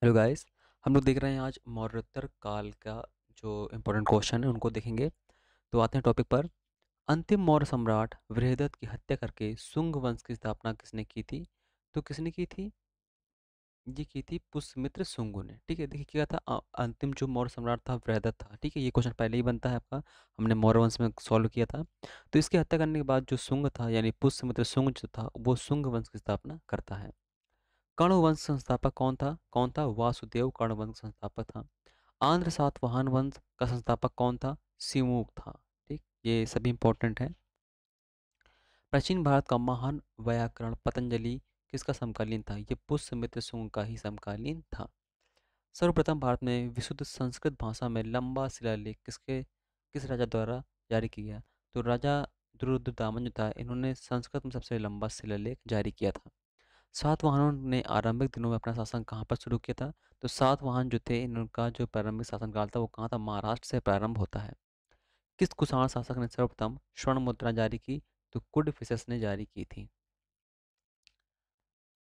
Hello guys. हम लोग देख रहे हैं आज मौर्योत्तर काल का जो इम्पोर्टेंट क्वेश्चन है उनको देखेंगे। तो आते हैं टॉपिक पर। अंतिम मौर्य सम्राट बृहदत्त की हत्या करके शुंग वंश की स्थापना किसने की थी? तो किसने की थी? ये की थी पुष्यमित्र शुंग ने। ठीक है, देखिए क्या था। अंतिम जो मौर्य सम्राट था बृहदत्त था। ठीक है, ये क्वेश्चन पहले ही बनता है आपका। हमने मौर्य वंश में सॉल्व किया था। तो इसकी हत्या करने के बाद जो शुंग था यानी पुष्यमित्र शुंग जो था वो शुंग वंश की स्थापना करता है। कर्ण वंश संस्थापक कौन था? वासुदेव कर्ण वंश संस्थापक था। आंध्र सातवाहन वंश का संस्थापक कौन था? सिमुक था। ठीक, ये सभी इंपॉर्टेंट है। प्राचीन भारत का महान व्याकरण पतंजलि किसका समकालीन था? ये पुष्यमित्र शुंग का ही समकालीन था। सर्वप्रथम भारत में विशुद्ध संस्कृत भाषा में लंबा शिलालेख किस राजा द्वारा जारी किया? तो राजा रुद्रदामन जो था, इन्होंने संस्कृत में सबसे लंबा शिलालेख जारी किया था। सातवाहनों ने आरंभिक दिनों में अपना शासन कहाँ पर शुरू किया था? तो सातवाहन जो थे, इनका जो प्रारंभिक शासनकाल था वो कहाँ था? महाराष्ट्र से प्रारंभ होता है। किस कुषाण शासक ने सर्वप्रथम स्वर्ण मुद्रा जारी की? तो कुडफिसेस ने जारी की थी।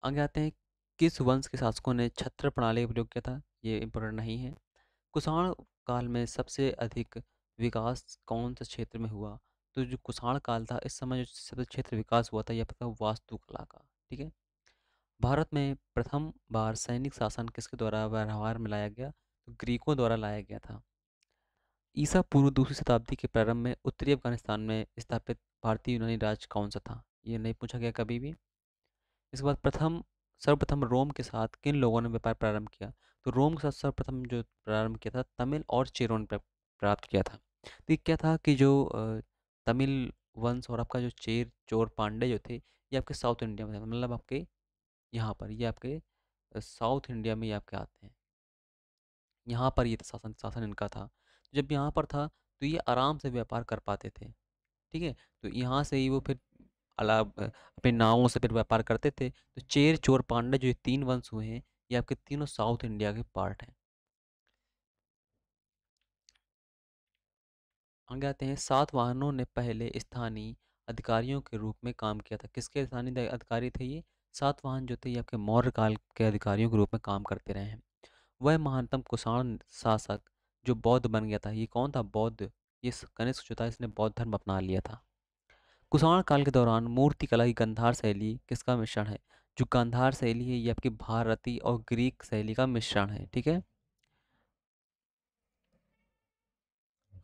आगे आते हैं। किस वंश के शासकों ने छत्र प्रणाली का प्रयोग किया था? ये इंपॉर्टेंट नहीं है। कुषाण काल में सबसे अधिक विकास कौन से क्षेत्र में हुआ? तो जो कुषाण काल था, इस समय जो सबसे क्षेत्र विकास हुआ था यह पता वास्तुकला का। ठीक है। भारत में प्रथम बार सैनिक शासन किसके द्वारा व्यवहार में लाया गया? तो ग्रीकों द्वारा लाया गया था। ईसा पूर्व दूसरी शताब्दी के प्रारंभ में उत्तरी अफगानिस्तान में स्थापित भारतीय यूनानी राज्य कौन सा था? ये नहीं पूछा गया कभी भी। इसके बाद सर्वप्रथम रोम के साथ किन लोगों ने व्यापार प्रारंभ किया? तो रोम के साथ सर्वप्रथम जो प्रारंभ किया था तमिल और चेरों ने प्राप्त किया था। तो ये क्या था कि जो तमिल वंश और आपका जो चोर पांडे जो थे, ये आपके साउथ इंडिया में थे। मतलब आपके यहाँ पर ये आपके साउथ इंडिया में ये आपके आते हैं। यहाँ पर ये शासन शासन इनका था। तो जब यहाँ पर था तो ये आराम से व्यापार कर पाते थे। ठीक है। तो यहाँ से ही वो फिर अपने नावों से फिर व्यापार करते थे। तो चेर चोर पांडे जो ये तीन वंश हुए हैं, ये आपके तीनों साउथ इंडिया के पार्ट हैं। आगे आते हैं। सातवाहनों ने पहले स्थानीय अधिकारियों के रूप में काम किया था। किसके स्थानीय अधिकारी थे ये? सातवाहन जो थे ये आपके मौर्य काल के अधिकारियों के रूप में काम करते रहे हैं। वह महानतम कुषाण शासक जो बौद्ध बन गया था, ये कौन था? बौद्ध। ये कनिष्क जो था, इसने बौद्ध धर्म अपना लिया था। कुषाण काल के दौरान मूर्तिकला की गांधार शैली किसका मिश्रण है? जो गांधार शैली है ये आपकी भारतीय और ग्रीक शैली का मिश्रण है। ठीक है।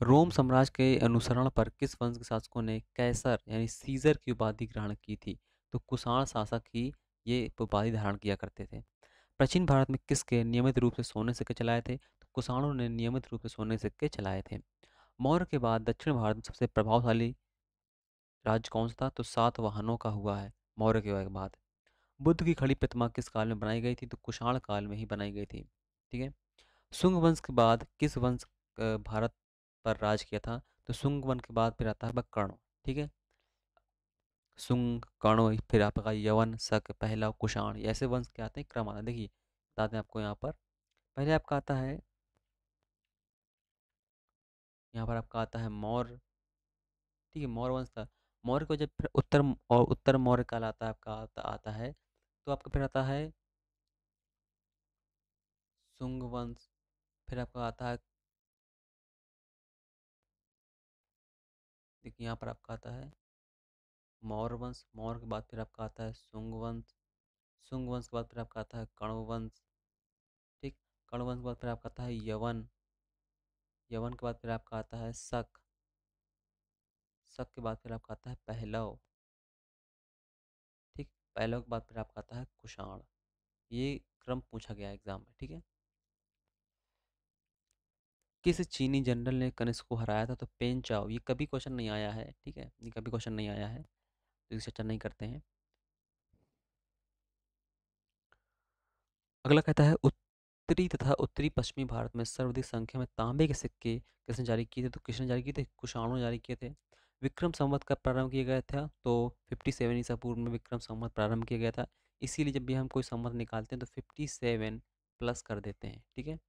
रोम साम्राज्य के अनुसरण पर किस वंश के शासकों ने कैसर यानी सीजर की उपाधि ग्रहण की थी? तो कुषाण शासक ही ये उपाधि धारण किया करते थे। प्राचीन भारत में किसके नियमित रूप से सोने सिक्के चलाए थे? तो कुषाणों ने नियमित रूप से सोने सिक्के चलाए थे। मौर्य के बाद दक्षिण भारत में सबसे प्रभावशाली राज्य कौन सा था? तो सातवाहनों का हुआ है मौर्य के बाद। बुद्ध की खड़ी प्रतिमा किस काल में बनाई गई थी? तो कुषाण काल में ही बनाई गई थी। ठीक है। शुंग वंश के बाद किस वंश भारत पर राज किया था? तो शुंग वंश के बाद फिर आता है कर्ण। ठीक है। शुंग, कर्ण, फिर आपका यवन, शक, पहला, कुषाण, ये ऐसे वंश के आते हैं, क्रम आता है। देखिए बताते हैं आपको यहाँ पर। पहले आपका आता है, यहाँ पर आपका आता है मौर्य। ठीक है, मौर्य वंश था। मौर्य को जब फिर उत्तर मौर्य काल आता है आपका आता है, तो आपका फिर आता है शुंग वंश। फिर आपका आता है, देखिए यहाँ पर आपका आता है मौर्य वंश। मौर्य के बाद फिर आपका आता है शुंग वंश। शुंग वंश के बाद फिर आपका आता है कण्व वंश। ठीक। कण्व वंश के बाद फिर आपका आता है यवन। यवन के बाद फिर आपका आता है शक। शक के बाद फिर आपका आता है पहलव। ठीक। पहलव के बाद फिर आपका आता है कुषाण। ये क्रम पूछा गया है एग्जाम में। ठीक है। किस चीनी जनरल ने कनिष्क को हराया था? तो पेन चाओ। ये कभी क्वेश्चन नहीं आया है। ठीक है, ये कभी क्वेश्चन नहीं आया है, तो इसे चर्चा नहीं करते हैं। अगला कहता है उत्तरी तथा उत्तरी पश्चिमी भारत में सर्वाधिक संख्या में तांबे के सिक्के किसने जारी किए थे? तो किसने जारी किए थे? कुषाणों ने जारी किए थे। विक्रम संवत कब प्रारंभ किया गया था? तो 57 ईसा पूर्व में विक्रम संवत प्रारंभ किया गया था। इसीलिए जब भी हम कोई संवत निकालते हैं तो 57 प्लस कर देते हैं। ठीक है।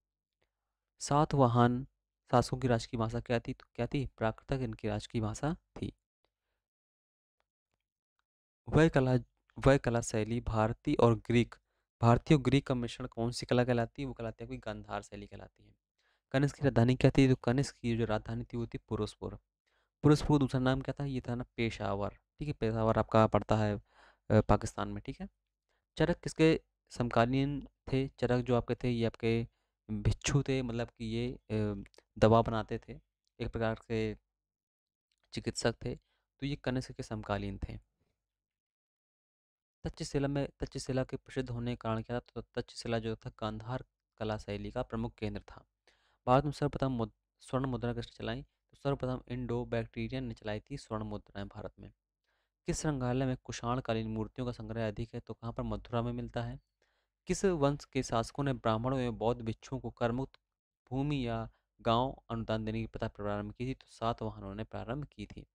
सातवाहन शासकों की राजकीय भाषा क्या थी? तो क्या थी? प्राकृतक इनकी राजकीय भाषा थी। वह कला वह कला शैली भारतीय और ग्रीक भारतीय और ग्रीक का मिश्रण कौन सी कला कहलाती है? वो कहलाती है आपकी गांधार शैली कहलाती है। कनिष्क की राजधानी क्या थी? तो कनिष्क की जो राजधानी थी वो थी पुरुषपुर। पुरुषपुर दूसरा नाम क्या था? ये था ना पेशावर। ठीक है, पेशावर आपका पड़ता है पाकिस्तान में। ठीक है। चरक किसके समकालीन थे? चरक जो आपके थे ये आपके भिक्षु थे, मतलब कि ये दवा बनाते थे, एक प्रकार से चिकित्सक थे। तो ये कनिष्क के समकालीन थे। तक्षशिला के प्रसिद्ध होने का कारण क्या था? तो तक्षशिला जो था गांधार कला शैली का प्रमुख केंद्र था। भारत में सर्वप्रथम स्वर्ण मुद्रा किसने चलाई? तो सर्वप्रथम इंडो बैक्टीरियन ने चलाई थी स्वर्ण मुद्राएं भारत में। किस संग्रहालय में कुषाण कालीन मूर्तियों का संग्रह अधिक है? तो कहाँ पर? मथुरा में मिलता है। किस वंश के शासकों ने ब्राह्मणों एवं बौद्ध भिक्षुओं को करमुक्त भूमि या गांव अनुदान देने की प्रथा प्रारंभ की थी? तो सातवाहनों ने प्रारंभ की थी।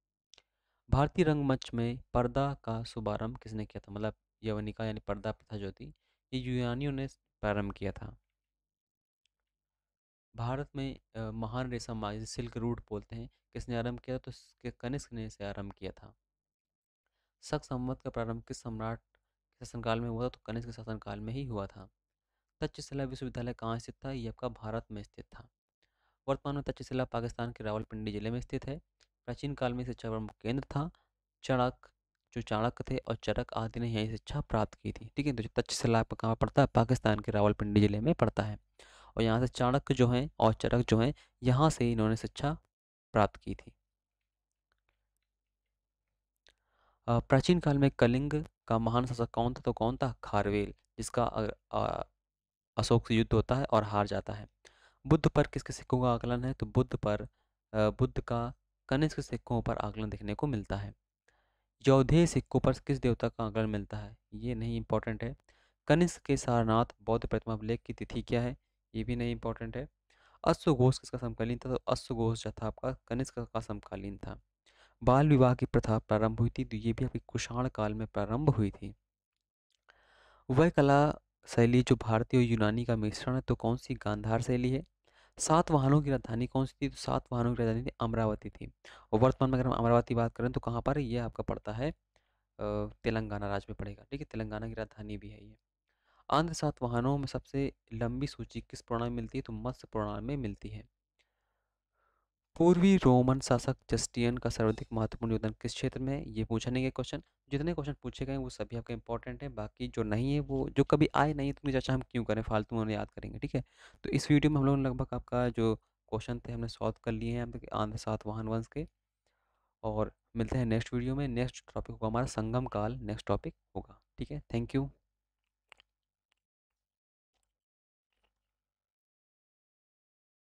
भारतीय रंगमंच में पर्दा का शुभारंभ किसने किया था? मतलब यवनिका यानी पर्दा प्रथा जो थी ये यूनानियों ने प्रारंभ किया था। भारत में महान रेशम मार्ग जिसे सिल्क रूट बोलते हैं, किसने आरंभ किया? तो कनिष्क ने इसे आरंभ किया था। शक संवत का प्रारंभ किस सम्राट के शासनकाल में हुआ था? तो कनिष्क के शासनकाल में ही हुआ था। तक्षशिला विश्वविद्यालय कहाँ स्थित था? ये आपका भारत में स्थित था। वर्तमान में तक्षशिला पाकिस्तान के रावलपिंडी जिले में स्थित है। प्राचीन काल में शिक्षा प्रमुख केंद्र था। चणक जो चाणक्य थे और चरक आदि ने यहीं शिक्षा प्राप्त की थी। ठीक है, तो जो तक्षशिला आपका कहाँ पड़ता है? पाकिस्तान के रावलपिंडी जिले में पड़ता है। और यहाँ से चाणक्य जो हैं और चरक जो हैं, यहाँ से इन्होंने शिक्षा प्राप्त की थी। प्राचीन काल में कलिंग का महान शासक कौन था? तो कौन था? खारवेल, जिसका अशोक से युद्ध होता है और हार जाता है। बुद्ध पर किसके सिक्कों का आकलन है? तो बुद्ध का कनिष्क सिक्कों पर आकलन देखने को मिलता है। यौधेय सिक्कों पर किस देवता का आकलन मिलता है? ये नहीं इंपॉर्टेंट है। कनिष्क के सारनाथ बौद्ध प्रतिमा अभिलेख की तिथि क्या है? ये भी नहीं इंपॉर्टेंट है। अश्वघोष किसका समकालीन था? तो अश्वघोष जो था आपका कनिष्क का समकालीन था। बाल विवाह की प्रथा प्रारंभ हुई थी, तो ये भी आपकी कुषाण काल में प्रारंभ हुई थी। वह कला शैली जो भारतीय और यूनानी का मिश्रण है, तो कौन सी? गांधार शैली है। सातवाहनों की राजधानी कौन सी थी? तो सातवाहनों की राजधानी थी अमरावती थी। और वर्तमान में अगर हम अमरावती बात करें तो कहाँ पर है? ये आपका पड़ता है तेलंगाना राज्य में पड़ेगा। ठीक है, तेलंगाना की राजधानी भी है ये। आंध्र सातवाहनों में सबसे लंबी सूची किस पुराण में मिलती है? तो मत्स्य पुराण में मिलती है। पूर्वी रोमन शासक जस्टियन का सर्वाधिक महत्वपूर्ण योगदान किस क्षेत्र में है? ये पूछा नहीं गया क्वेश्चन। जितने क्वेश्चन पूछे गए वो सभी आपके इंपॉर्टेंट है, बाकी जो नहीं है वो जो कभी आए नहीं तो उनकी चर्चा हम क्यों करें, फालतू में उन्हें याद करेंगे। ठीक है, तो इस वीडियो में हम लोग ने लगभग आपका जो क्वेश्चन थे हमने सॉल्व कर लिए हैं आंध्र सातवाहन वंश के। और मिलते हैं नेक्स्ट वीडियो में। नेक्स्ट टॉपिक होगा हमारा संगम काल, नेक्स्ट टॉपिक होगा। ठीक है, थैंक यू।